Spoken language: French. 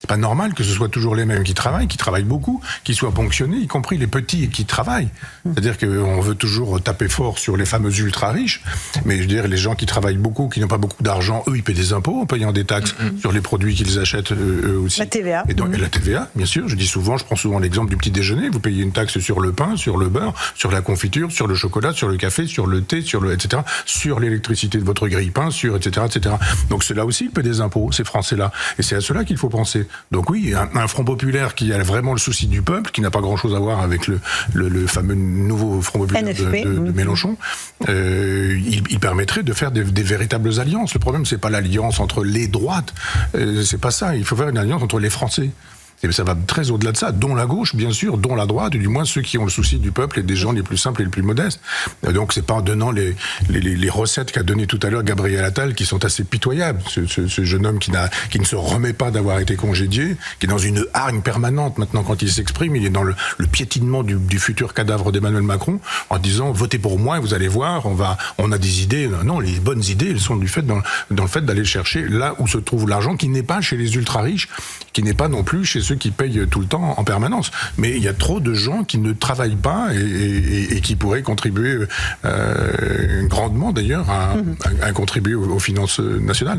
pas normal que ce soit toujours les mêmes qui travaillent beaucoup, qui soient ponctionnés, y compris les petits qui travaillent. C'est-à-dire qu'on veut toujours taper fort sur les fameux ultra-riches, mais je veux dire, les gens qui travaillent beaucoup, qui n'ont pas beaucoup d'argent, eux, ils paient des impôts en payant des taxes sur les produits qu'ils achètent eux aussi. La TVA. Et donc, la TVA, bien sûr. Je prends souvent l'exemple du petit déjeuner. Vous payez une taxe sur le pain, sur le beurre, sur la confiture, sur le chocolat, sur le café, sur le thé, etc., sur l'électricité de votre grille-pain, etc., etc. Donc, ceux-là aussi, ils paient des impôts, ces Français-là. Et c'est à cela qu'il faut penser. Donc oui, un Front populaire qui a vraiment le souci du peuple, qui n'a pas grand-chose à voir avec le fameux nouveau Front populaire de Mélenchon, il permettrait de faire des véritables alliances. Le problème, c'est pas l'alliance entre les droites, c'est pas ça. Il faut faire une alliance entre les Français. Et ça va très au-delà de ça, dont la gauche, bien sûr, dont la droite, du moins ceux qui ont le souci du peuple et des gens les plus simples et les plus modestes. Et donc, c'est pas en donnant les recettes qu'a donné tout à l'heure Gabriel Attal qui sont assez pitoyables. Ce jeune homme qui ne se remet pas d'avoir été congédié, qui est dans une hargne permanente maintenant quand il s'exprime, il est dans le piétinement du futur cadavre d'Emmanuel Macron en disant votez pour moi et vous allez voir, on a des idées. Non, les bonnes idées, elles sont dans le fait d'aller chercher là où se trouve l'argent, qui n'est pas chez les ultra-riches, qui n'est pas non plus chez ceux qui payent tout le temps en permanence. Mais il y a trop de gens qui ne travaillent pas et qui pourraient contribuer grandement d'ailleurs à contribuer aux finances nationales.